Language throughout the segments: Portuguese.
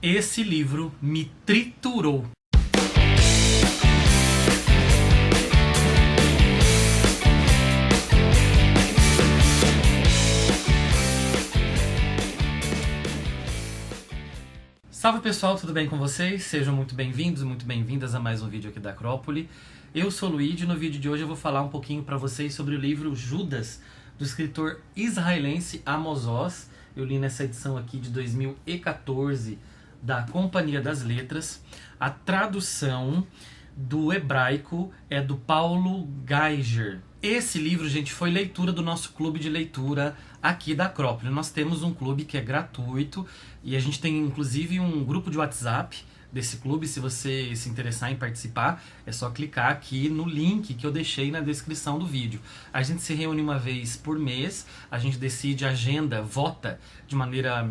Esse livro me triturou. Salve pessoal, tudo bem com vocês? Sejam muito bem-vindos, muito bem-vindas a mais um vídeo aqui da Acrópole. Eu sou o Luigi e no vídeo de hoje eu vou falar um pouquinho para vocês sobre o livro Judas, do escritor israelense Amos Oz. Eu li nessa edição aqui de 2014 da Companhia das Letras. A tradução do hebraico é do Paulo Geiger. Esse livro, gente, foi leitura do nosso clube de leitura aqui da Acrópole. Nós temos um clube que é gratuito e a gente tem inclusive um grupo de WhatsApp desse clube. Se você se interessar em participar, é só clicar aqui no link que eu deixei na descrição do vídeo. A gente se reúne uma vez por mês, a gente decide a agenda, vota de maneira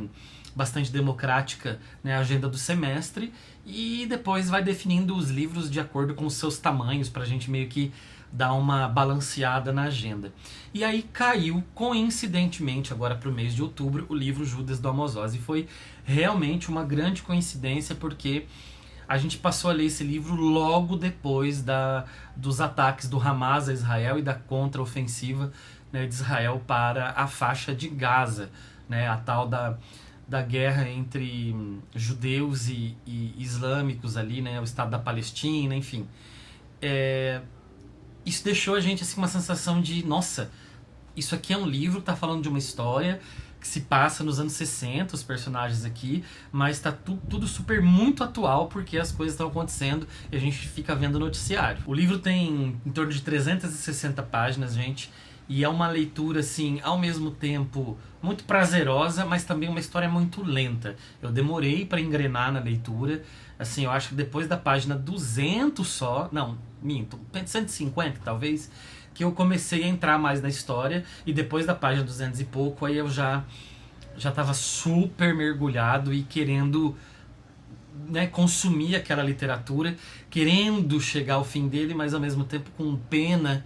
bastante democrática, né, a agenda do semestre, e depois vai definindo os livros de acordo com os seus tamanhos, para a gente meio que dar uma balanceada na agenda. E aí caiu, coincidentemente, agora para o mês de outubro, o livro Judas do Amos Oz, e foi realmente uma grande coincidência, porque a gente passou a ler esse livro logo depois dos ataques do Hamas a Israel e da contraofensiva, né, de Israel para a faixa de Gaza, né, a tal da guerra entre judeus e islâmicos ali, né, o Estado da Palestina, enfim. Isso deixou a gente assim, uma sensação de, nossa, isso aqui é um livro que está falando de uma história que se passa nos anos 60, os personagens aqui, mas está tudo super muito atual, porque as coisas estão acontecendo e a gente fica vendo o noticiário. O livro tem em torno de 360 páginas, gente, e é uma leitura, assim, ao mesmo tempo muito prazerosa, mas também uma história muito lenta. Eu demorei para engrenar na leitura. Assim, eu acho que depois da página 200 só, não, minto, 150 talvez, que eu comecei a entrar mais na história, e depois da página 200 e pouco, aí eu já estava super mergulhado e querendo, né, consumir aquela literatura, querendo chegar ao fim dele, mas ao mesmo tempo com pena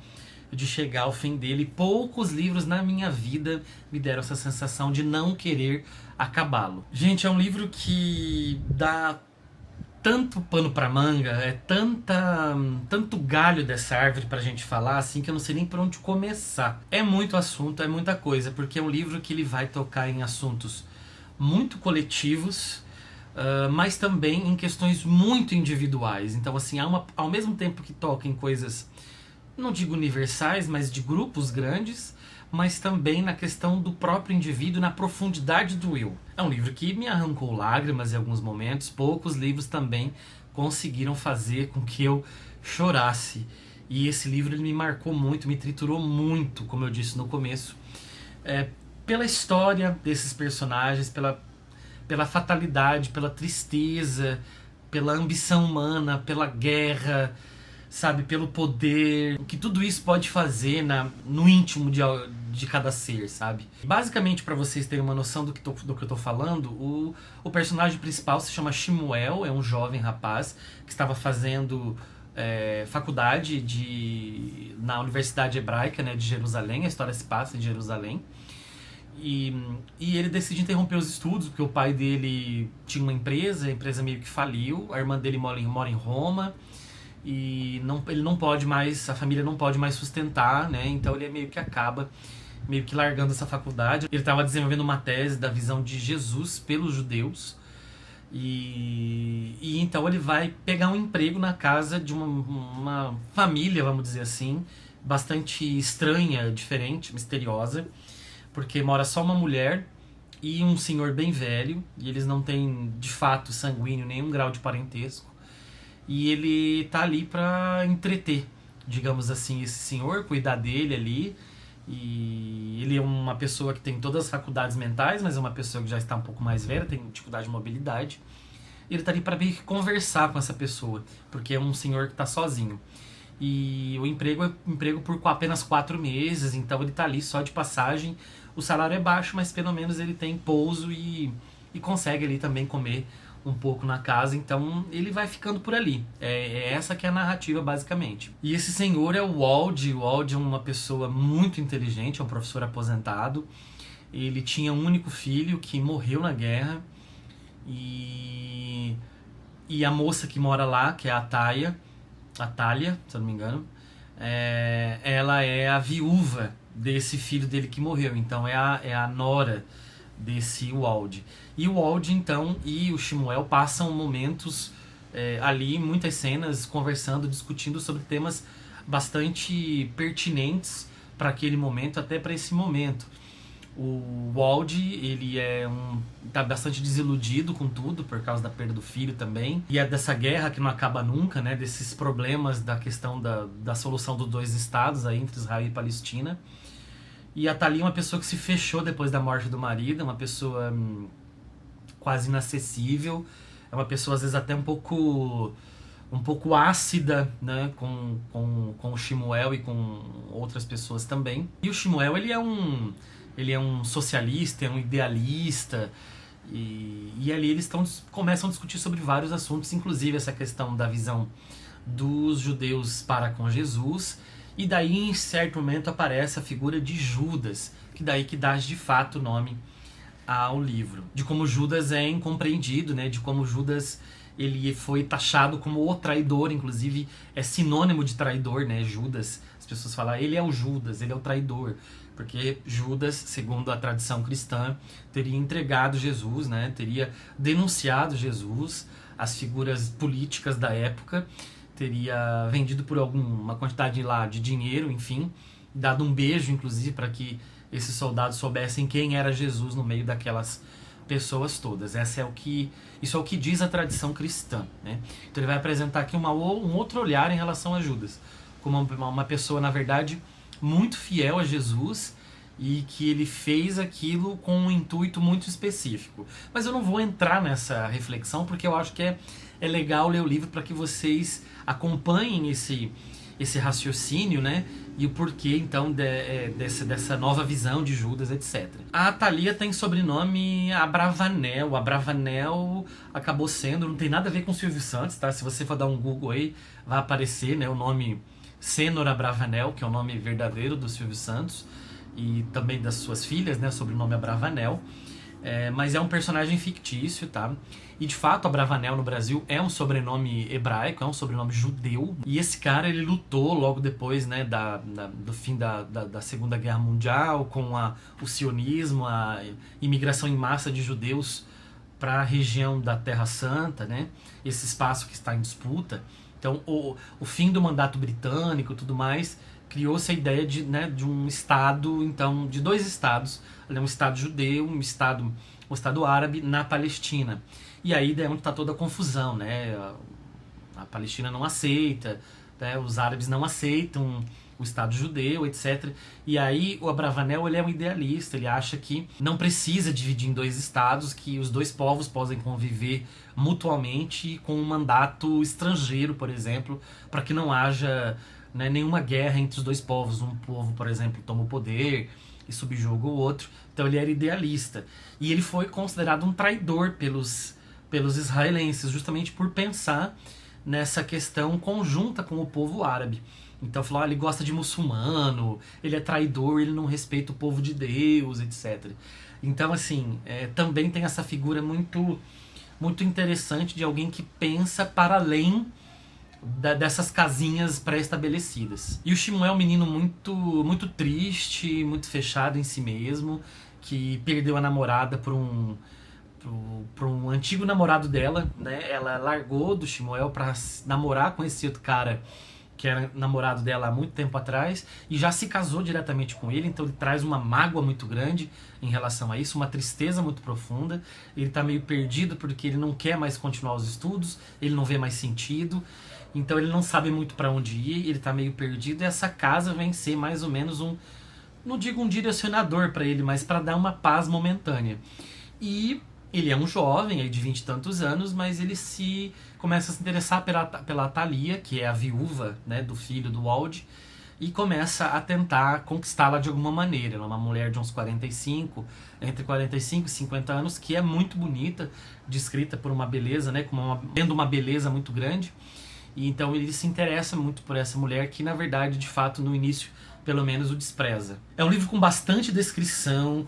de chegar ao fim dele. Poucos livros na minha vida me deram essa sensação de não querer acabá-lo. Gente, é um livro que dá tanto pano pra manga, é tanto galho dessa árvore pra gente falar, assim, que eu não sei nem por onde começar. É muito assunto, é muita coisa, porque é um livro que ele vai tocar em assuntos muito coletivos, mas também em questões muito individuais. Então, assim, ao mesmo tempo que toca em coisas, não digo universais, mas de grupos grandes, mas também na questão do próprio indivíduo, na profundidade do eu. É um livro que me arrancou lágrimas em alguns momentos. Poucos livros também conseguiram fazer com que eu chorasse. E esse livro ele me marcou muito, me triturou muito, como eu disse no começo, pela história desses personagens, pela fatalidade, pela tristeza, pela ambição humana, pela guerra, sabe, pelo poder, o que tudo isso pode fazer no íntimo de cada ser, sabe? Basicamente, para vocês terem uma noção do que eu tô falando, o personagem principal se chama Shemuel, é um jovem rapaz que estava fazendo faculdade na Universidade Hebraica, né, de Jerusalém. A história se passa em Jerusalém. E ele decide interromper os estudos, porque o pai dele tinha uma empresa, a empresa meio que faliu, a irmã dele mora em Roma, e ele não pode mais, a família não pode mais sustentar, né? Então ele meio que acaba largando essa faculdade. Ele estava desenvolvendo uma tese da visão de Jesus pelos judeus, e então ele vai pegar um emprego na casa de uma família, vamos dizer assim, bastante estranha, diferente, misteriosa, porque mora só uma mulher e um senhor bem velho, e eles não têm de fato sanguíneo nenhum grau de parentesco. E ele tá ali pra entreter, digamos assim, esse senhor, cuidar dele ali. E ele é uma pessoa que tem todas as faculdades mentais, mas é uma pessoa que já está um pouco mais velha, tem dificuldade de mobilidade. E ele tá ali pra meio que conversar com essa pessoa, porque é um senhor que tá sozinho. E o emprego é emprego por apenas 4 meses, então ele tá ali só de passagem. O salário é baixo, mas pelo menos ele tem pouso e consegue ali também comer um pouco na casa, então ele vai ficando por ali. Essa que é a narrativa, basicamente. E esse senhor é o Wald. O Wald é uma pessoa muito inteligente, é um professor aposentado. Ele tinha um único filho que morreu na guerra, E, e a moça que mora lá, que é a Thalia, se eu não me engano, ela é a viúva desse filho dele que morreu. Então é a nora desse Wald. E o Wald, então, e o Shmuel passam momentos ali, muitas cenas, conversando, discutindo sobre temas bastante pertinentes para aquele momento, até para esse momento. O Wald, ele tá bastante desiludido com tudo por causa da perda do filho também. E é dessa guerra que não acaba nunca, né? Desses problemas da questão da solução dos dois estados aí, entre Israel e Palestina. E a Thalia é uma pessoa que se fechou depois da morte do marido, uma pessoa quase inacessível, é uma pessoa às vezes até um pouco ácida, né, com o Shmuel e com outras pessoas também. E o Shmuel, ele é um socialista, é um idealista, e ali eles começam a discutir sobre vários assuntos, inclusive essa questão da visão dos judeus para com Jesus. E daí, em certo momento, aparece a figura de Judas, que dá de fato o nome ao livro. De como Judas é incompreendido, né? De como Judas ele foi taxado como o traidor, inclusive é sinônimo de traidor, né? Judas, as pessoas falam, ele é o Judas, ele é o traidor. Porque Judas, segundo a tradição cristã, teria entregado Jesus, né? Teria denunciado Jesus, as figuras políticas da época, teria vendido por alguma quantidade lá de dinheiro, enfim, dado um beijo, inclusive, para que esses soldados soubessem quem era Jesus no meio daquelas pessoas todas. Isso é o que diz a tradição cristã, né? Então ele vai apresentar aqui um outro olhar em relação a Judas, como uma pessoa, na verdade, muito fiel a Jesus e que ele fez aquilo com um intuito muito específico. Mas eu não vou entrar nessa reflexão porque eu acho que é legal ler o livro para que vocês acompanhem esse raciocínio, né? E o porquê, então, dessa nova visão de Judas, etc. A Thalia tem sobrenome Abravanel. Abravanel acabou sendo, não tem nada a ver com Silvio Santos, tá? Se você for dar um Google aí, vai aparecer, né, o nome Senor Abravanel, que é o nome verdadeiro do Silvio Santos, e também das suas filhas, né, sobrenome Abravanel. Mas é um personagem fictício, tá? E de fato, Abravanel no Brasil é um sobrenome hebraico, é um sobrenome judeu. E esse cara, ele lutou logo depois, né, do fim da Segunda Guerra Mundial, com o sionismo, a imigração em massa de judeus para a região da Terra Santa, né? Esse espaço que está em disputa. Então, o fim do mandato britânico e tudo mais, criou-se a ideia de um estado, então, de dois estados, um estado judeu, um estado árabe na Palestina. E aí é onde está toda a confusão, né? A Palestina não aceita, né? Os árabes não aceitam o estado judeu, etc. E aí o Abravanel, ele é um idealista, ele acha que não precisa dividir em dois estados, que os dois povos podem conviver mutuamente com um mandato estrangeiro, por exemplo, para que não haja, né, nenhuma guerra entre os dois povos. Um povo, por exemplo, toma o poder e subjuga o outro. Então ele era idealista. E ele foi considerado um traidor pelos israelenses, justamente por pensar nessa questão conjunta com o povo árabe. Então falou, ele gosta de muçulmano, ele é traidor, ele não respeita o povo de Deus, etc. Então, assim, também tem essa figura muito, muito interessante de alguém que pensa para além dessas casinhas pré-estabelecidas. E o Shmuel é um menino muito, muito triste, muito fechado em si mesmo, que perdeu a namorada por um antigo namorado dela, né? Ela largou do Shmuel para namorar com esse outro cara que era namorado dela há muito tempo atrás, e já se casou diretamente com ele, então ele traz uma mágoa muito grande em relação a isso, uma tristeza muito profunda. Ele está meio perdido porque ele não quer mais continuar os estudos, ele não vê mais sentido, então ele não sabe muito para onde ir, ele está meio perdido, e essa casa vem ser mais ou menos não digo um direcionador para ele, mas para dar uma paz momentânea. E ele é um jovem aí de 20 e tantos anos, mas ele começa a se interessar pela Thalia, que é a viúva, né, do filho do Wald, e começa a tentar conquistá-la de alguma maneira. Ela é uma mulher de uns entre 45 e 50 anos, que é muito bonita, descrita por uma beleza, né, tendo uma beleza muito grande. E então ele se interessa muito por essa mulher, que na verdade, de fato, no início pelo menos o despreza. É um livro com bastante descrição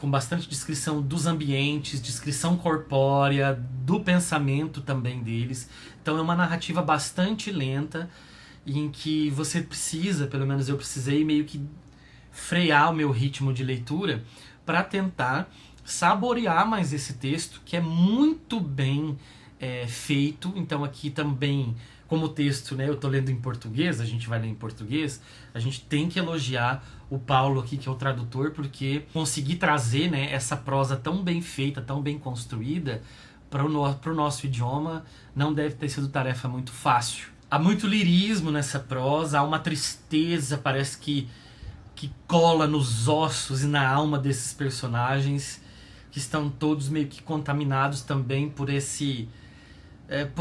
dos ambientes, descrição corpórea, do pensamento também deles. Então é uma narrativa bastante lenta, em que você precisa, pelo menos eu precisei, meio que frear o meu ritmo de leitura para tentar saborear mais esse texto, que é muito bem feito. Então aqui também, como o texto, né, eu estou lendo em português, a gente vai ler em português, a gente tem que elogiar o Paulo aqui, que é o tradutor, porque conseguir trazer, né, essa prosa tão bem feita, tão bem construída para o nosso idioma não deve ter sido tarefa muito fácil. Há muito lirismo nessa prosa, há uma tristeza, parece que cola nos ossos e na alma desses personagens, que estão todos meio que contaminados também por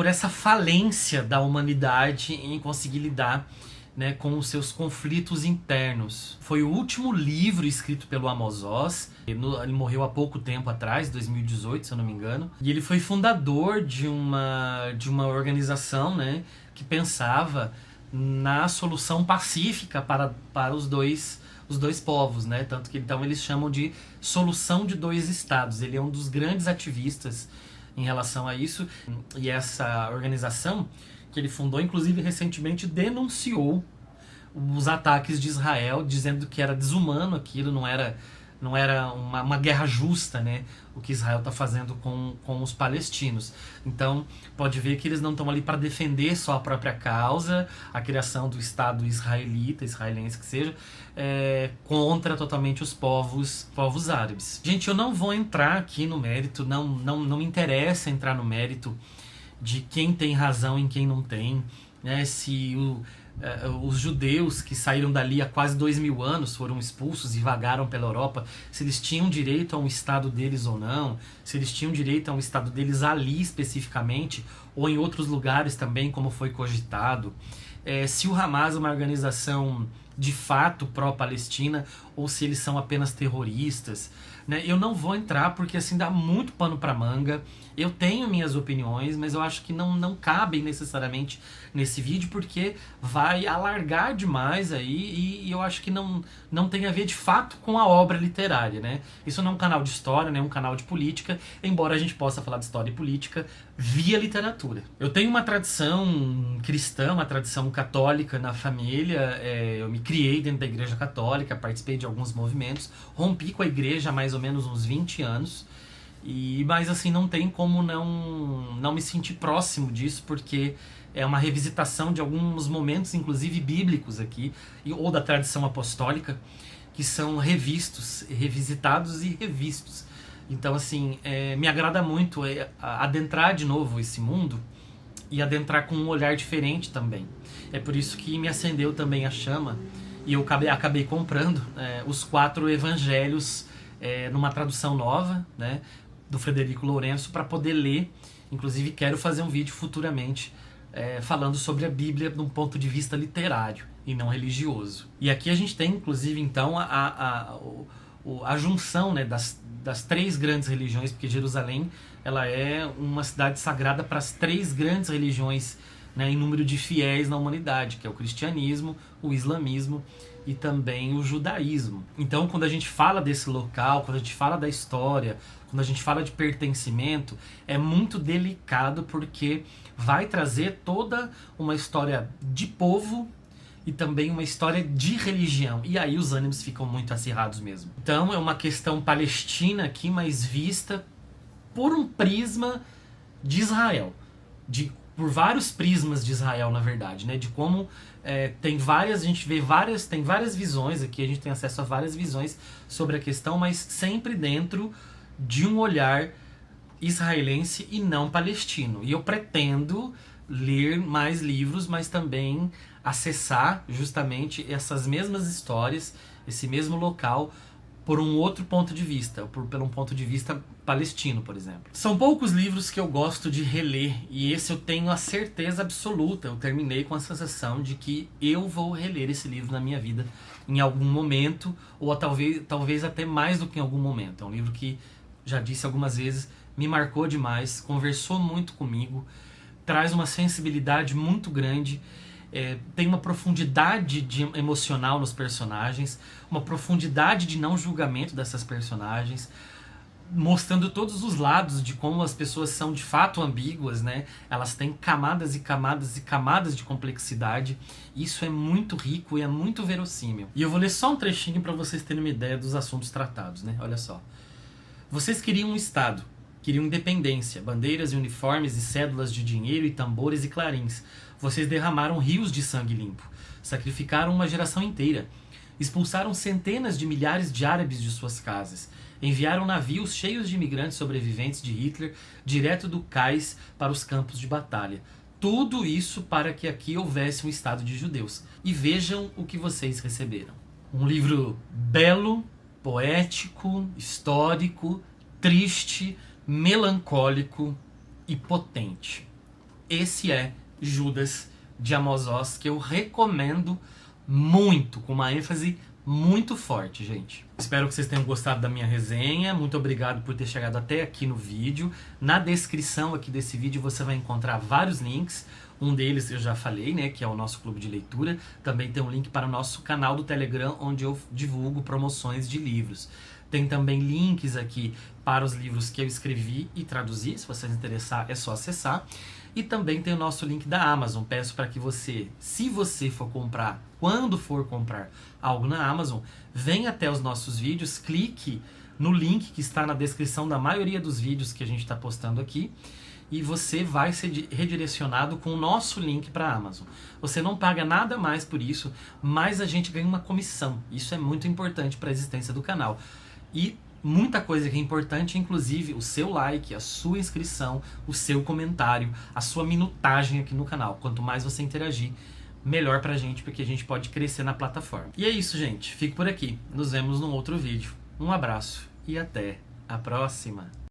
essa falência da humanidade em conseguir lidar, né, com os seus conflitos internos. Foi o último livro escrito pelo Amos Oz. Ele morreu há pouco tempo atrás, 2018, se eu não me engano. E ele foi fundador de uma organização, né, que pensava na solução pacífica para os dois povos, né? Tanto que então eles chamam de solução de dois estados. Ele é um dos grandes ativistas em relação a isso, e essa organização que ele fundou, inclusive recentemente denunciou os ataques de Israel, dizendo que era desumano aquilo, não era uma guerra justa, né, o que Israel está fazendo com os palestinos. Então pode ver que eles não estão ali para defender só a própria causa, a criação do Estado israelense que seja, contra totalmente os povos árabes. Gente, eu não vou entrar aqui no mérito, não me interessa entrar no mérito de quem tem razão e quem não tem, né, se os judeus que saíram dali há quase 2000 anos, foram expulsos e vagaram pela Europa, se eles tinham direito a um estado deles ou não, se eles tinham direito a um estado deles ali especificamente, ou em outros lugares também, como foi cogitado, se o Hamas é uma organização de fato pró-Palestina, ou se eles são apenas terroristas, né? Eu não vou entrar porque assim dá muito pano para manga. Eu tenho minhas opiniões, mas eu acho que não cabem necessariamente nesse vídeo, porque vai alargar demais aí, e eu acho que não tem a ver de fato com a obra literária, né? Isso não é um canal de história, né? É um canal de política, embora a gente possa falar de história e política via literatura. Eu tenho uma tradição cristã, uma tradição católica na família, eu me criei dentro da igreja católica, participei de alguns movimentos, rompi com a igreja há mais ou menos uns 20 anos, mas assim, não tem como não me sentir próximo disso, porque é uma revisitação de alguns momentos, inclusive bíblicos aqui, ou da tradição apostólica, que são revisitados e revistos. Então assim, me agrada muito adentrar de novo esse mundo, e adentrar com um olhar diferente também. É por isso que me acendeu também a chama, e eu acabei comprando os 4 evangelhos numa tradução nova, né, do Frederico Lourenço, para poder ler. Inclusive quero fazer um vídeo futuramente falando sobre a Bíblia de um ponto de vista literário e não religioso. E aqui a gente tem inclusive então a junção, né, das 3 grandes religiões, porque Jerusalém ela é uma cidade sagrada para as 3 grandes religiões, né, em número de fiéis na humanidade, que é o cristianismo, o islamismo e também o judaísmo. Então quando a gente fala desse local, quando a gente fala da história, quando a gente fala de pertencimento, é muito delicado, porque vai trazer toda uma história de povo e também uma história de religião, e aí os ânimos ficam muito acirrados mesmo. Então é uma questão palestina aqui, mas vista por um prisma de Israel, por vários prismas de Israel, na verdade, né? De como tem várias visões aqui, a gente tem acesso a várias visões sobre a questão, mas sempre dentro de um olhar israelense e não palestino. E eu pretendo ler mais livros, mas também acessar justamente essas mesmas histórias, esse mesmo local, por um outro ponto de vista, pelo um ponto de vista palestino, por exemplo. São poucos livros que eu gosto de reler, e esse eu tenho a certeza absoluta, eu terminei com a sensação de que eu vou reler esse livro na minha vida em algum momento, ou talvez até mais do que em algum momento. É um livro que, já disse algumas vezes, me marcou demais, conversou muito comigo, traz uma sensibilidade muito grande, tem uma profundidade emocional nos personagens, uma profundidade de não julgamento dessas personagens, mostrando todos os lados de como as pessoas são de fato ambíguas, né? Elas têm camadas e camadas e camadas de complexidade. Isso é muito rico e é muito verossímil. E eu vou ler só um trechinho para vocês terem uma ideia dos assuntos tratados, né? Olha só. Vocês queriam um Estado, queriam independência, bandeiras e uniformes e cédulas de dinheiro e tambores e clarins. Vocês derramaram rios de sangue limpo, sacrificaram uma geração inteira, expulsaram centenas de milhares de árabes de suas casas, enviaram navios cheios de imigrantes sobreviventes de Hitler direto do cais para os campos de batalha. Tudo isso para que aqui houvesse um Estado de judeus. E vejam o que vocês receberam. Um livro belo, poético, histórico, triste, melancólico e potente. Esse é Judas de Amos Oz, que eu recomendo muito, com uma ênfase muito forte, gente. Espero que vocês tenham gostado da minha resenha. Muito obrigado por ter chegado até aqui no vídeo. Na descrição aqui desse vídeo você vai encontrar vários links. Um deles eu já falei, né, que é o nosso clube de leitura. Também tem um link para o nosso canal do Telegram, onde eu divulgo promoções de livros. Tem também links aqui para os livros que eu escrevi e traduzi. Se você se interessar, é só acessar. E também tem o nosso link da Amazon. Peço para que você, se você for comprar, quando for comprar algo na Amazon, venha até os nossos vídeos, clique no link que está na descrição da maioria dos vídeos que a gente está postando aqui, e você vai ser redirecionado com o nosso link para a Amazon. Você não paga nada mais por isso, mas a gente ganha uma comissão. Isso é muito importante para a existência do canal. E muita coisa que é importante, inclusive o seu like, a sua inscrição, o seu comentário, a sua minutagem aqui no canal. Quanto mais você interagir, melhor pra gente, porque a gente pode crescer na plataforma. E é isso, gente. Fico por aqui. Nos vemos num outro vídeo. Um abraço e até a próxima.